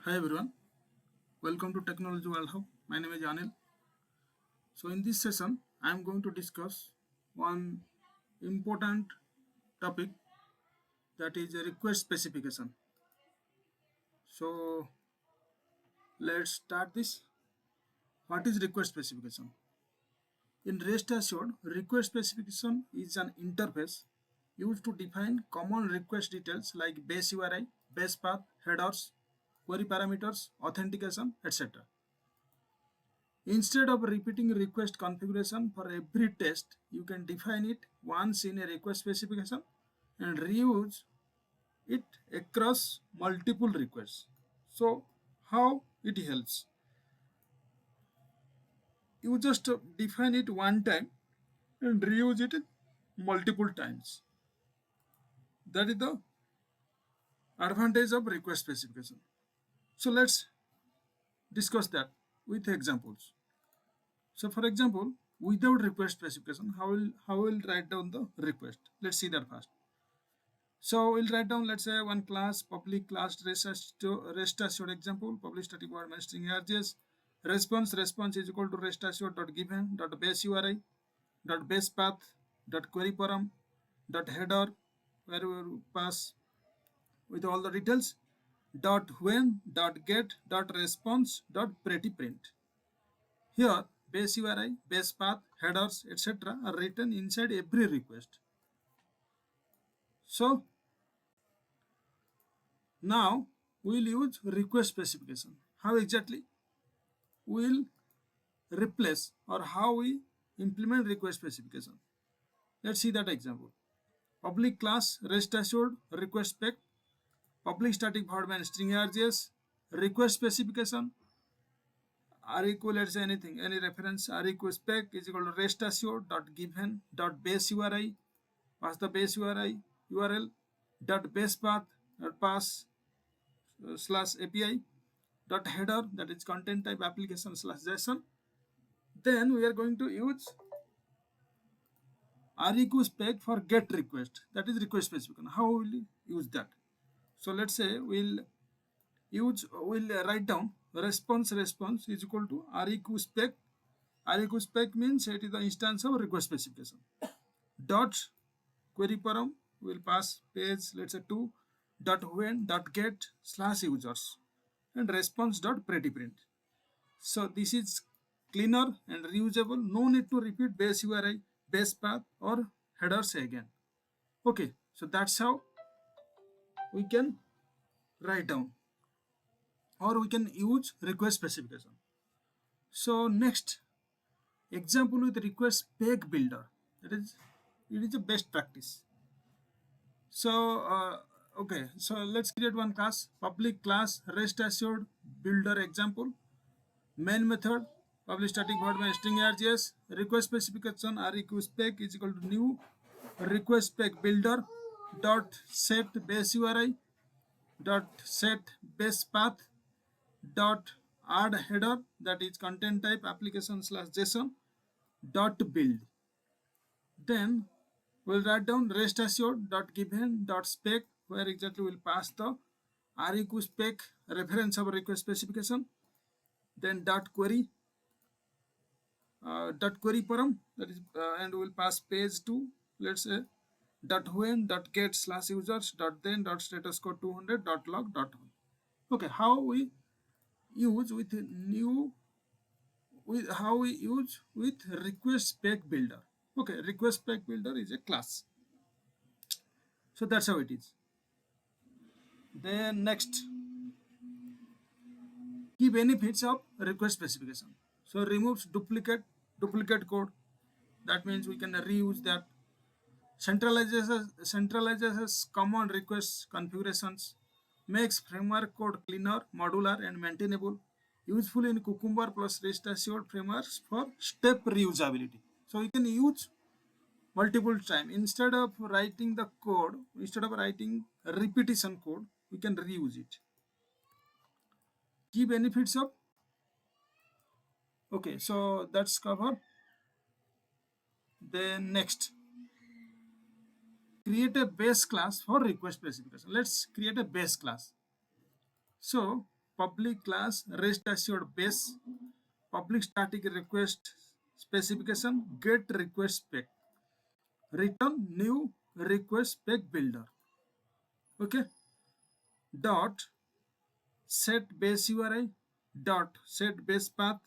Hi everyone, welcome to Technology World Hub. My name is Anil. So in this session, I am going to discuss one important topic, that is a request specification. So let's start this. What is request specification? In REST assured, request specification is an interface used to define common request details like base URI, base path, headers, query parameters, authentication, etc. Instead of repeating request configuration for every test, you can define it once in a request specification and reuse it across multiple requests. So, how it helps? You just define it one time and reuse it multiple times. That is the advantage of request specification. So, let's discuss that with examples. So, for example, without request specification, how will write down the request? Let's see that first. So we'll write down, let's say, one class, public class rest assured example, public static void main string args, response is equal to rest assured dot given dot base URI dot base path dot query param dot header, where we will pass with all the details, dot when dot get dot response dot pretty print. Here base URI, base path, headers, etc. are written inside every request. So now we'll use request specification. How exactly we'll replace, or how we implement request specification? Let's see that example. Public class rest assured request spec, public static void main string args, request specification are equal, let's say, anything, any reference, are equal spec is equal to rest assured dot given dot base URI, pass the base URI URL dot base path dot pass slash API dot header, that is content type application slash JSON. Then we are going to use req spec for get request, that is request specification. How will we use that? So let's say we'll write down response is equal to req spec. req spec means it is the instance of request specification. Dot query param will pass page, let's say, 2 dot when dot get slash users and response dot pretty print. So this is cleaner and reusable. No need to repeat base URI, base path, or headers again. Okay, so that's how we can write down, or we can use request specification. So next example with request spec builder. It is the best practice. So okay, so let's create one class, public class rest assured builder example. Main method public static void main string args, request specification req spec is equal to new request spec builder dot set base URI dot set base path dot add header, that is content type application slash JSON dot build. Then we'll write down rest assured dot given dot spec, where exactly we'll pass the req spec reference of request specification. Then dot query param, that is and we'll pass page 2, let's say, dot when dot get slash users dot then dot status code 200 dot log dot on. Okay, how we use with request spec builder. Okay, request spec builder is a class. So that's how it is. Then next, key benefits of request specification. So removes duplicate code. That means we can reuse that. Centralizes common request configurations, makes framework code cleaner, modular, and maintainable. Useful in Cucumber plus rest assured frameworks for step reusability. So you can use multiple time. Instead of writing repetition code, we can reuse it. Key benefits of, okay, so that's covered. Then next, create a base class for request specification. Let's create a base class. So public class rest assured base, public static request specification, get request spec, return new request spec builder. Okay, dot set base URI, dot set base path,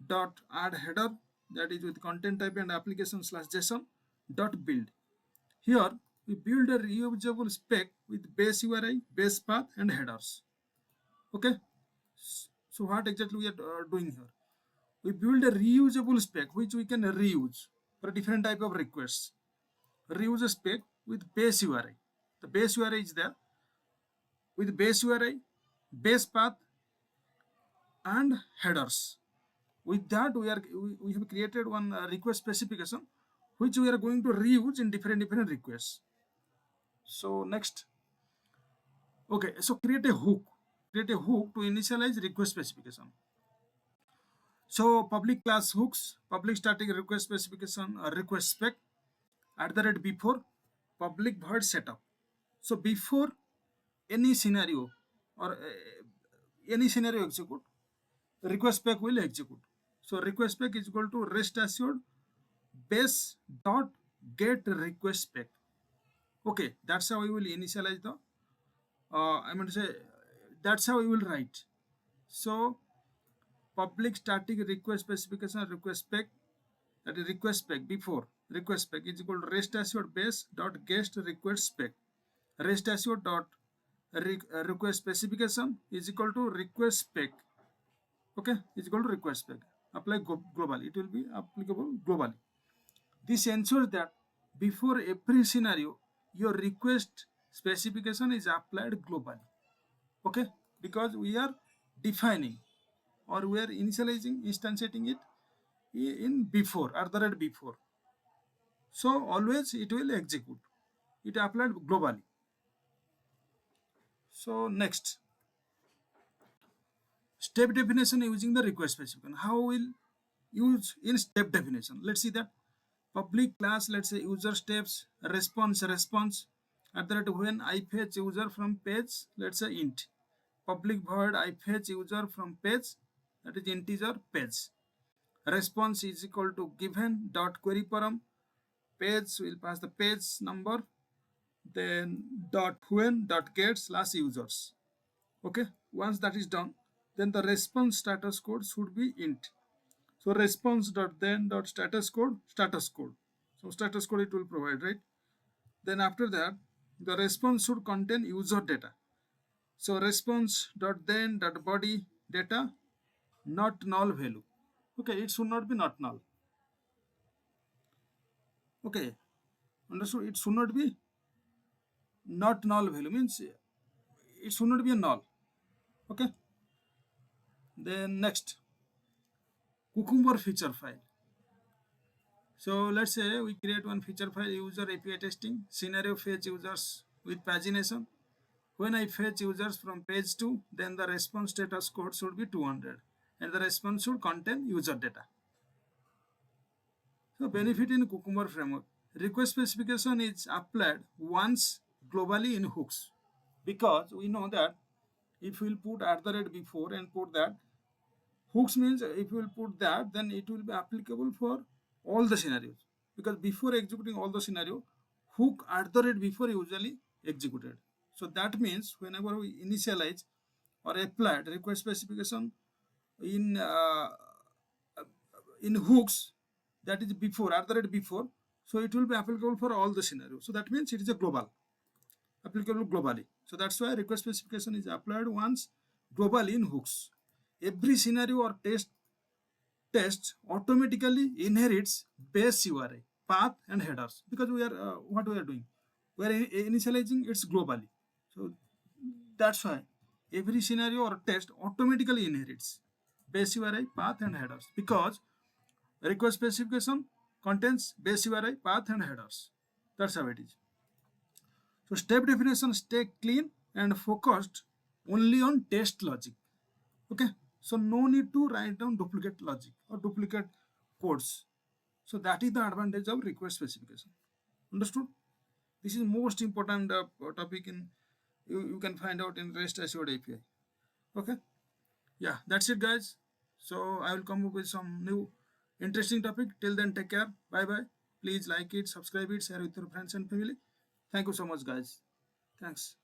dot add header, that is with content type and application slash JSON, dot build. Here we build a reusable spec with base URI, base path and headers. Okay, so what exactly we are doing here? We build a reusable spec which we can reuse for different type of requests. Reuse a spec with base URI. The base URI is there. With base URI, base path and headers. With that we have created one request specification which we are going to reuse in different requests. So next, okay, so create a hook to initialize request specification. So public class hooks, public static request specification, request spec @ before public void setup. So before any scenario or any scenario execute, request spec will execute. So request spec is equal to rest assured base dot get request spec. Okay, that's how we will initialize the I mean to say that's how we will write. So public static request specification request spec, that is request spec before request spec is equal to rest assured base dot get request spec. Rest assured dot request specification is equal to request spec. Okay, is equal to request spec. Apply globally. It will be applicable globally. This ensures that before every scenario, your request specification is applied globally. Okay, because we are defining or we are initializing, instantiating it in before @ before. So always it will execute. It applied globally. So next, step definition using the request specification. How will use in step definition? Let's see that. Public class, let's say user steps, response @ when I fetch user from page, let's say int. Public void I fetch user from page, that is integer page. Response is equal to given dot query param, page will pass the page number, then dot when dot get slash users. Okay, once that is done, then the response status code should be int. So response dot then dot status code. So status code it will provide, right? Then after that, the response should contain user data. So response dot then dot body data not null value. Okay, it should not be not null. Okay, understood? It should not be not null value, means it should not be a null. Okay. Then next, Cucumber feature file. So let's say we create one feature file, user API testing, scenario fetch users with pagination. When I fetch users from page 2, then the response status code should be 200 and the response should contain user data. So benefit in Cucumber framework, request specification is applied once globally in hooks, because we know that if we will put @ before and put that, hooks means if we will put that, then it will be applicable for all the scenarios, because before executing all the scenario, hook @ before usually executed. So that means whenever we initialize or applied request specification in hooks, that is before @ before, so it will be applicable for all the scenarios. So that means it is a global, applicable globally. So that's why request specification is applied once globally in hooks. Every scenario or test automatically inherits base URI, path and headers, because we are what we are doing, we are initializing it's globally. So that's why every scenario or test automatically inherits base URI, path and headers, because request specification contains base URI, path and headers. That's how it is. So step definition stay clean and focused only on test logic. Okay, so no need to write down duplicate logic or duplicate codes. So that is the advantage of request specification. Understood? This is most important topic in you can find out in REST assured API. Okay. Yeah, that's it, guys. So I will come up with some new interesting topic. Till then, take care. Bye bye. Please like it, subscribe it, share with your friends and family. Thank you so much, guys. Thanks.